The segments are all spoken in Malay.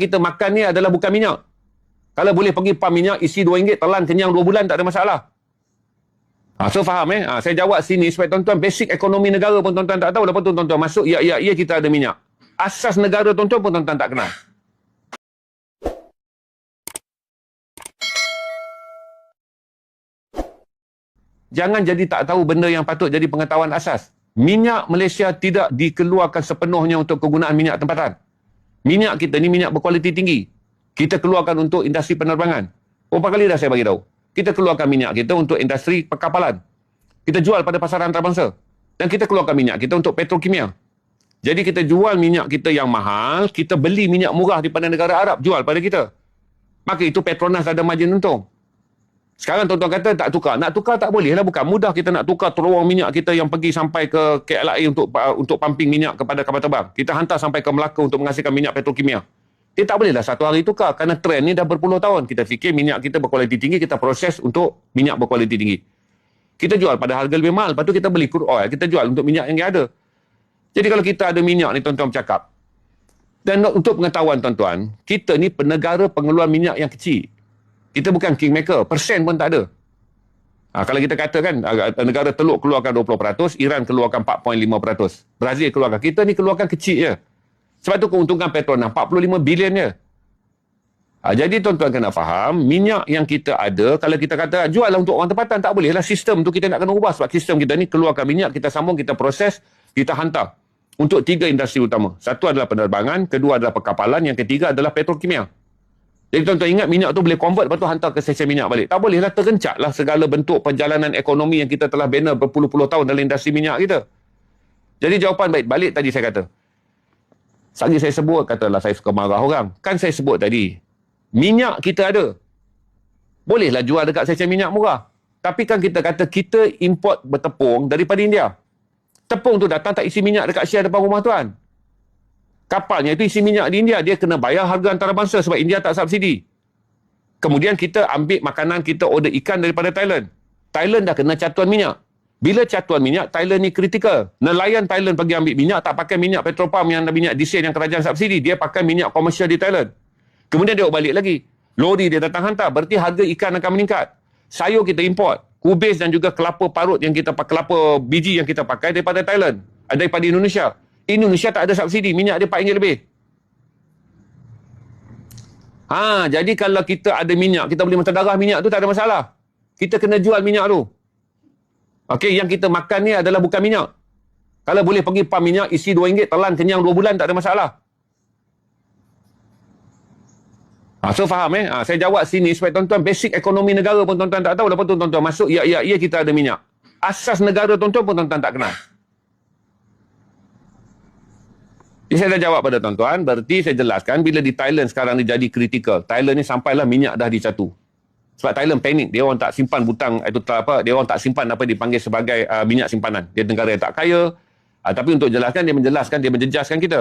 kita makan ni adalah bukan minyak. Kalau boleh pergi pam minyak, isi RM2, telan kenyang 2 bulan, tak ada masalah. So faham saya jawab sini supaya tuan-tuan basic ekonomi negara pun tuan-tuan tak tahu. Lepas tu tuan-tuan masuk, ya kita ada minyak. Asas negara tuan-tuan pun tuan-tuan tak kenal. Jangan jadi tak tahu benda yang patut jadi pengetahuan asas. Minyak Malaysia tidak dikeluarkan sepenuhnya untuk kegunaan minyak tempatan. Minyak kita ni minyak berkualiti tinggi. Kita keluarkan untuk industri penerbangan. Berapa kali dah saya bagi tahu? Kita keluarkan minyak kita untuk industri perkapalan. Kita jual pada pasaran antarabangsa. Dan kita keluarkan minyak kita untuk petrokimia. Jadi kita jual minyak kita yang mahal, kita beli minyak murah daripada negara Arab, jual pada kita. Maka itu Petronas ada margin untung. Sekarang tuan-tuan kata tak tukar. Nak tukar tak boleh lah. Bukan mudah kita nak tukar terowong minyak kita yang pergi sampai ke KLIA untuk pumping minyak kepada kapal terbang. Kita hantar sampai ke Melaka untuk menghasilkan minyak petrokimia. Dia tak bolehlah satu hari tukar. Kerana trend ni dah berpuluh tahun. Kita fikir minyak kita berkualiti tinggi, kita proses untuk minyak berkualiti tinggi. Kita jual pada harga lebih mahal. Lepas tu kita beli crude oil. Kita jual untuk minyak yang ada. Jadi kalau kita ada minyak ni tuan-tuan bercakap. Dan untuk pengetahuan tuan-tuan, kita ni penegara pengeluar minyak yang kecil. Kita bukan kingmaker. Persen pun tak ada. Kalau kita katakan negara Teluk keluarkan 20%, Iran keluarkan 4.5%. Brazil keluarkan. Kita ni keluarkan kecil je. Sebab tu keuntungan Petronas 45 bilion je. Jadi tuan-tuan kena faham, minyak yang kita ada, kalau kita kata jual lah untuk orang tempatan, tak boleh lah. Sistem tu kita nak kena ubah. Sebab sistem kita ni keluarkan minyak, kita sambung, kita proses, kita hantar. Untuk 3 industri utama. Satu adalah penerbangan, kedua adalah perkapalan, yang ketiga adalah petrokimia. Jadi tuan-tuan ingat minyak tu boleh convert, lepas tu hantar ke stesen minyak balik. Tak boleh lah, terencatlah segala bentuk perjalanan ekonomi yang kita telah bina berpuluh-puluh tahun dalam industri minyak kita. Jadi jawapan baik, balik tadi saya kata. Lagi saya sebut, katalah saya suka marah orang. Kan saya sebut tadi, minyak kita ada. Bolehlah jual dekat stesen minyak murah. Tapi kan kita kata kita import bertepung daripada India. Tepung tu datang tak isi minyak dekat Shell depan rumah tuan. Kapalnya itu isi minyak di India. Dia kena bayar harga antarabangsa sebab India tak subsidi. Kemudian kita ambil makanan, kita order ikan daripada Thailand. Thailand dah kena catuan minyak. Bila catuan minyak, Thailand ni kritikal. Nelayan Thailand pergi ambil minyak, tak pakai minyak Petropam yang minyak diesel yang kerajaan subsidi. Dia pakai minyak komersial di Thailand. Kemudian dia balik lagi. Lori dia datang hantar. Berarti harga ikan akan meningkat. Sayur kita import. Kubis dan juga kelapa parut yang kita pakai, kelapa biji yang kita pakai daripada Thailand. Daripada Indonesia. Indonesia tak ada subsidi. Minyak dia RM4 lebih. Jadi kalau kita ada minyak, kita boleh mentadara minyak tu tak ada masalah. Kita kena jual minyak tu. Okey, yang kita makan ni adalah bukan minyak. Kalau boleh pergi pam minyak, isi RM2, telan kenyang 2 bulan, tak ada masalah. So faham saya jawab sini supaya tuan-tuan basic ekonomi negara pun tuan-tuan tak tahu. Lepas tu tuan-tuan masuk, ya kita ada minyak. Asas negara tuan-tuan pun tuan-tuan tak kenal. Jadi saya dah jawab pada tuan-tuan, berarti saya jelaskan bila di Thailand sekarang ni jadi kritikal. Thailand ni sampailah minyak dah dicatu. Sebab Thailand panik, dia orang tak simpan butang dia orang tak simpan apa dipanggil sebagai minyak simpanan. Dia negara yang tak kaya. Tapi untuk jelaskan, dia menjejaskan kita.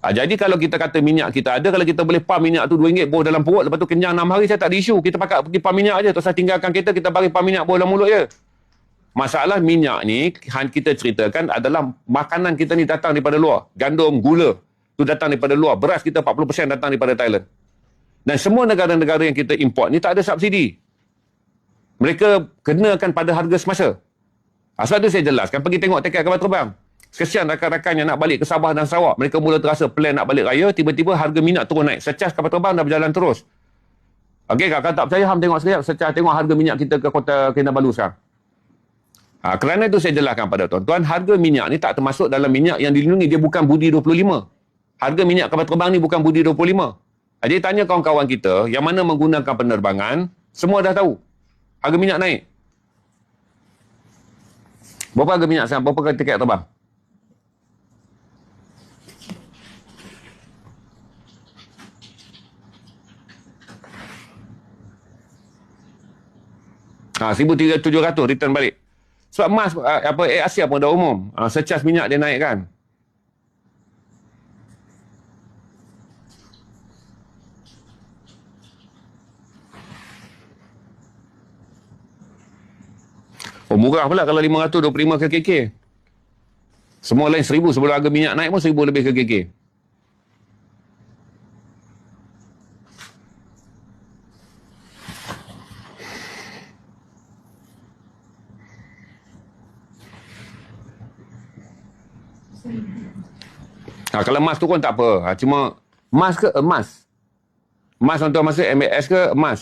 Jadi kalau kita kata minyak kita ada, kalau kita boleh pam minyak tu RM2 bawah dalam perut, lepas tu kenyang 6 hari, saya tak ada isu. Kita pakai pergi pam minyak je. Terus saya tinggalkan kereta, kita bagi pam minyak bawah dalam mulut je. Masalah minyak ni, kita ceritakan adalah makanan kita ni datang daripada luar. Gandum, gula, tu datang daripada luar. Beras kita 40% datang daripada Thailand. Dan semua negara-negara yang kita import ni tak ada subsidi. Mereka kenakan pada harga semasa. Sebab tu saya jelaskan, pergi tengok tiket kapal terbang. Kesian rakan-rakan yang nak balik ke Sabah dan Sarawak. Mereka mula terasa plan nak balik raya, tiba-tiba harga minyak turun naik. Secas kapal terbang dah berjalan terus. Okey, kalau tak percaya, ham tengok sekejap. Secas tengok harga minyak kita ke Kota Kinabalu sekarang. Kerana itu saya jelaskan pada tuan-tuan, harga minyak ni tak termasuk dalam minyak yang dilindungi. Dia bukan budi 25. Harga minyak kapal terbang ni bukan budi 25. Jadi tanya kawan-kawan kita yang mana menggunakan penerbangan, semua dah tahu. Harga minyak naik. Berapa harga minyak sekarang? Berapa tiket terbang? $1,700 return balik. Sebab emas, Air Asia pun dah umum. Secas minyak dia naik kan. Murah pula kalau 525 KK. Semua lain 1,000. Sebelum harga minyak naik pun 1,000 lebih KK. Kalau emas tu pun tak apa. Cuma emas ke emas? Emas tuan-tuan maksud MAS ke emas?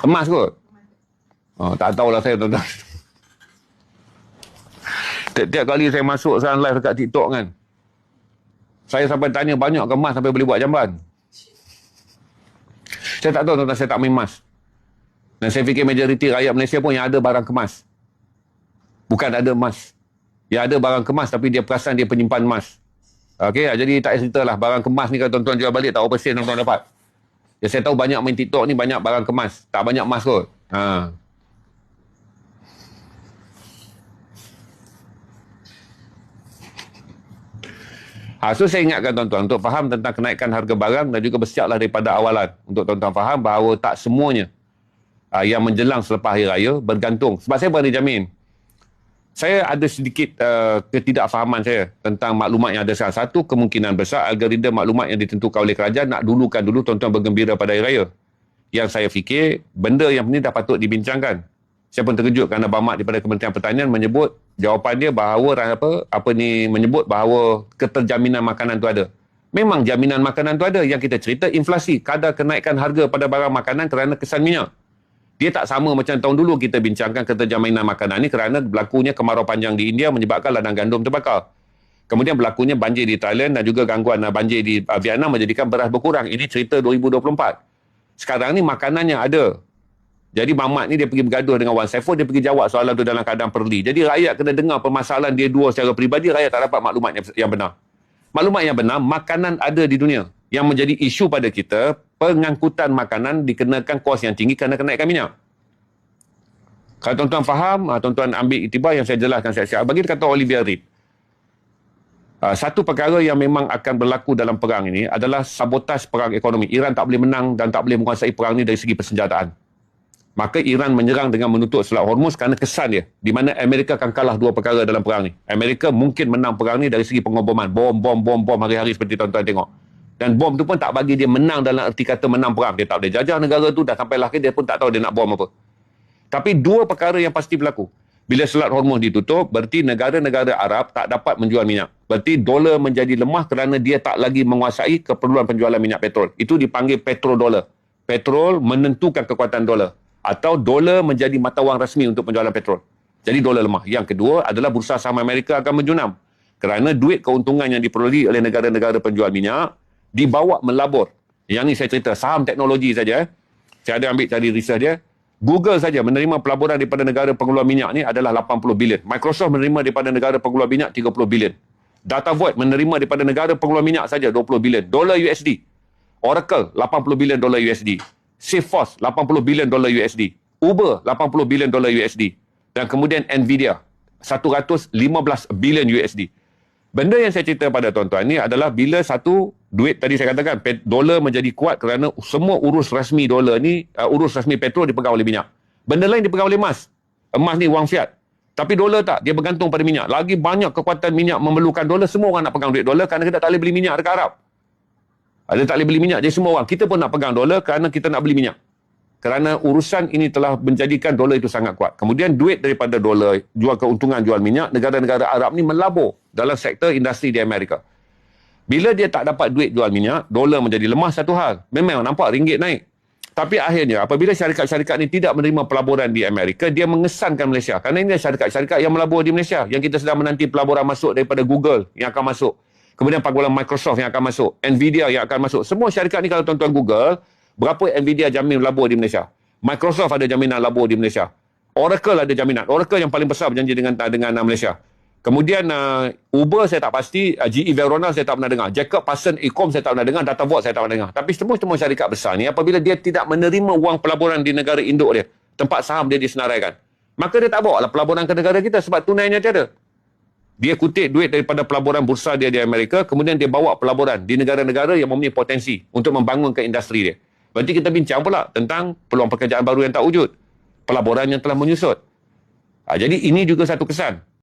Emas kot? Tak tahulah saya tuan-tuan. Tiap kali saya masuk sekarang live dekat TikTok kan, saya sampai tanya banyak ke emas sampai boleh buat jamban. Saya tak tahu tuan-tuan, saya tak main emas. Dan saya fikir majoriti rakyat Malaysia pun yang ada barang kemas. Bukan ada emas. Yang ada barang kemas tapi dia perasan dia penyimpan emas. Okey, jadi tak payah ceritalah barang kemas ni kalau tuan-tuan jual balik tak berapa sen tuan-tuan dapat. Ya, saya tahu banyak main TikTok ni banyak barang kemas. Tak banyak emas kot. So saya ingatkan tuan-tuan untuk faham tentang kenaikan harga barang dan juga bersiaplah daripada awalan untuk tuan-tuan faham bahawa tak semuanya yang menjelang selepas Hari Raya bergantung. Sebab saya berani jamin, saya ada sedikit ketidakfahaman saya tentang maklumat yang ada sekarang. Satu, kemungkinan besar algoritma maklumat yang ditentukan oleh kerajaan nak dulukan dulu tuan-tuan bergembira pada Hari Raya. Yang saya fikir, benda yang ini dah patut dibincangkan. Saya pun terkejut kerana Bamak daripada Kementerian Pertanian menyebut jawapan dia bahawa menyebut bahawa keterjaminan makanan tu ada. Memang jaminan makanan tu ada. Yang kita cerita inflasi, kadar kenaikan harga pada barang makanan kerana kesan minyak. Dia tak sama macam tahun dulu kita bincangkan keterjaminan makanan ni kerana berlakunya kemarau panjang di India menyebabkan ladang gandum terbakar. Kemudian berlakunya banjir di Thailand dan juga gangguan banjir di Vietnam menjadikan beras berkurang. Ini cerita 2024. Sekarang ni makanannya ada. Jadi Mamat ni dia pergi bergaduh dengan Wan Saiful, dia pergi jawab soalan tu dalam keadaan perli. Jadi rakyat kena dengar permasalahan dia dua secara peribadi, rakyat tak dapat maklumat yang benar. Maklumat yang benar, makanan ada di dunia. Yang menjadi isu pada kita, pengangkutan makanan dikenakan kos yang tinggi kerana kenaikan minyak. Kalau tuan-tuan faham, tuan-tuan ambil iktibar yang saya jelaskan siap-siap. Bagi kata Olivia Reed, satu perkara yang memang akan berlaku dalam perang ini adalah sabotaj perang ekonomi. Iran tak boleh menang dan tak boleh menguasai perang ini dari segi persenjataan. Maka Iran menyerang dengan menutup Selat Hormuz kerana kesan dia. Di mana Amerika akan kalah dua perkara dalam perang ni. Amerika mungkin menang perang ni dari segi pengoboman. Bom hari-hari seperti tuan-tuan tengok. Dan bom tu pun tak bagi dia menang dalam erti kata menang perang. Dia tak boleh jajah negara tu, dah sampai lahir dia pun tak tahu dia nak bom apa. Tapi dua perkara yang pasti berlaku. Bila Selat Hormuz ditutup, berarti negara-negara Arab tak dapat menjual minyak. Berarti dolar menjadi lemah kerana dia tak lagi menguasai keperluan penjualan minyak petrol. Itu dipanggil petrodolar. Petrol menentukan kekuatan dolar. Atau dolar menjadi mata wang rasmi untuk penjualan petrol. Jadi dolar lemah. Yang kedua adalah bursa saham Amerika akan menjunam. Kerana duit keuntungan yang diperoleh oleh negara-negara penjual minyak dibawa melabur. Yang ni saya cerita saham teknologi saja. Saya ada ambil cari research dia. Google saja menerima pelaburan daripada negara pengeluar minyak ni adalah 80 bilion. Microsoft menerima daripada negara pengeluar minyak 30 bilion. Data Void menerima daripada negara pengeluar minyak saja 20 bilion. Dolar USD. Oracle 80 bilion dolar USD. Salesforce 80 bilion dolar USD. Uber 80 bilion dolar USD. Dan kemudian Nvidia 115 bilion USD. Benda yang saya cerita pada tuan-tuan ni adalah bila satu duit tadi saya katakan dolar menjadi kuat kerana semua urus rasmi dolar ni urus rasmi petrol dipegang oleh minyak. Benda lain dipegang oleh emas. Emas ni wang fiat. Tapi dolar tak, dia bergantung pada minyak. Lagi banyak kekuatan minyak memerlukan dolar, semua orang nak pegang duit dolar kerana kita tak boleh beli minyak dekat Arab. Dia tak boleh beli minyak, jadi semua orang. Kita pun nak pegang dolar kerana kita nak beli minyak. Kerana urusan ini telah menjadikan dolar itu sangat kuat. Kemudian duit daripada dolar, jual keuntungan jual minyak, negara-negara Arab ni melabur dalam sektor industri di Amerika. Bila dia tak dapat duit jual minyak, dolar menjadi lemah satu hal. Memang nampak ringgit naik. Tapi akhirnya, apabila syarikat-syarikat ni tidak menerima pelaburan di Amerika, dia mengesankan Malaysia. Kerana ini syarikat-syarikat yang melabur di Malaysia. Yang kita sedang menanti pelaburan masuk daripada Google yang akan masuk. Kemudian pelaburan Microsoft yang akan masuk. Nvidia yang akan masuk. Semua syarikat ni kalau tuan-tuan Google, berapa Nvidia jamin labur di Malaysia? Microsoft ada jaminan labur di Malaysia. Oracle ada jaminan. Oracle yang paling besar berjanji dengan Malaysia. Kemudian Uber saya tak pasti, GE Verona saya tak pernah dengar. Jacob Parsons Ecom saya tak pernah dengar, Datavolt saya tak pernah dengar. Tapi semua syarikat besar ni apabila dia tidak menerima wang pelaburan di negara induk dia, tempat saham dia disenaraikan, maka dia tak bawa lah pelaburan ke negara kita sebab tunainya tiada. Dia kutip duit daripada pelaburan bursa dia di Amerika, kemudian dia bawa pelaburan di negara-negara yang mempunyai potensi untuk membangunkan industri dia. Berarti kita bincang pula tentang peluang pekerjaan baru yang tak wujud. Pelaburan yang telah menyusut. Jadi ini juga satu kesan.